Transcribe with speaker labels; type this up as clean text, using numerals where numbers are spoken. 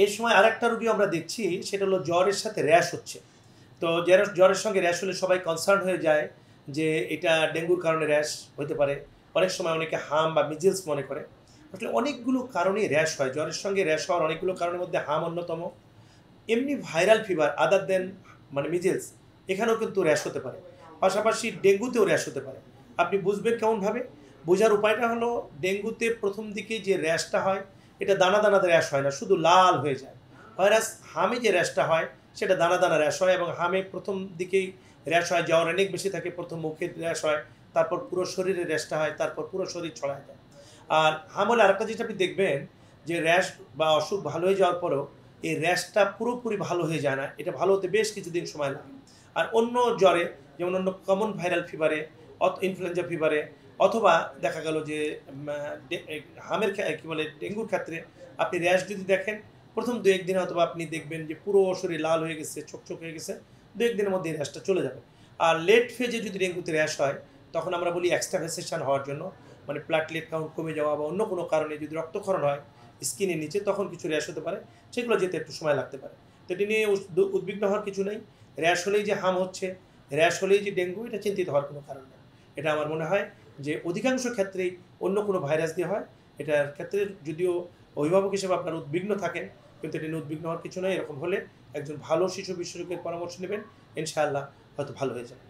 Speaker 1: এই সময় আরেকটা রোগী আমরা দেখছি, সেটা হলো জ্বরের সাথে র্যাশ হচ্ছে। তো জ্বরের সঙ্গে র্যাশ হলে সবাই কনসার্ন হয়ে যায় যে এটা ডেঙ্গুর কারণে র্যাশ হতে পারে। অনেক সময় অনেকে হাম বা মিজেলস মনে করে। আসলে অনেকগুলো কারণেই র্যাশ হয়। জ্বরের সঙ্গে র্যাশ হওয়ার অনেকগুলো কারণের মধ্যে হাম অন্যতম। এমনি ভাইরাল ফিভার আদার দেন মানে মিজেলস, এখানেও কিন্তু র্যাশ হতে পারে। পাশাপাশি ডেঙ্গুতেও র্যাশ হতে পারে। আপনি বুঝবেন কেমনভাবে? বোঝার উপায়টা হলো, ডেঙ্গুতে প্রথম দিকে যে র্যাশটা হয়, এটা দানা দানা র্যাশ হয় না, শুধু লাল হয়ে যায়। ভাইরাস হামে যে র্যাশটা হয়, সেটা দানা দানা র্যাশ হয়, এবং হামে প্রথম দিকেই র্যাশ হয়, জ্বর অনেক বেশি থাকে, প্রথম মুখে র্যাশ হয়, তারপর পুরো শরীরে র্যাশটা হয়, তারপর পুরো শরীর ছড়ায় যায়। আর হাম হলে আরেকটা জিনিস আপনি দেখবেন, যে র্যাশ বা অসুখ ভালো হয়ে যাওয়ার পরেও এই র্যাশটা পুরোপুরি ভালো হয়ে যায় না, এটা ভালো হতে বেশ কিছুদিন সময় লাগে। আর অন্য জ্বরে, যেমন অন্য কমন ভাইরাল ফিভারে, ইনফ্লুয়েঞ্জা ফিভারে, অথবা দেখা গেল যে হামের কি বলে ডেঙ্গুর ক্ষেত্রে আপনি র্যাশ যদি দেখেন, প্রথম দু এক দিনে অথবা আপনি দেখবেন যে পুরো শরীর লাল হয়ে গেছে, চোখ হয়ে গেছে, দু এক দিনের মধ্যে এই র্যাশটা চলে যাবে। আর লেট ফেজে যদি ডেঙ্গুতে র্যাশ হয়, তখন আমরা বলি এক্সট্রাভেসেশন হওয়ার জন্য, মানে প্লাটলেট কাউন্ট কমে যাওয়া বা অন্য কোনো কারণে যদি রক্তক্ষরণ হয় স্কিনের নিচে, তখন কিছু র্যাশ হতে পারে। সেগুলো যেতে একটু সময় লাগতে পারে। তো এটি নিয়ে উদ্বিগ্ন হওয়ার কিছু নেই। র্যাশ হলেই যে হাম হচ্ছে, র্যাশ হলেই যে ডেঙ্গু, এটা চিন্তিত হওয়ার কোনো কারণ নেই। এটা আমার মনে হয় যে অধিকাংশ ক্ষেত্রেই অন্য কোনো ভাইরাস দিয়ে হয়। এটার ক্ষেত্রে যদিও অভিভাবক হিসেবে আপনার উদ্বিগ্ন থাকেন, কিন্তু এটা নিয়ে উদ্বিগ্ন হওয়ার কিছু নয়। এরকম হলে একজন ভালো শিশু বিশেষজ্ঞের পরামর্শ নেবেন, ইনশাআল্লাহ হয়তো ভালো হয়ে যাবে।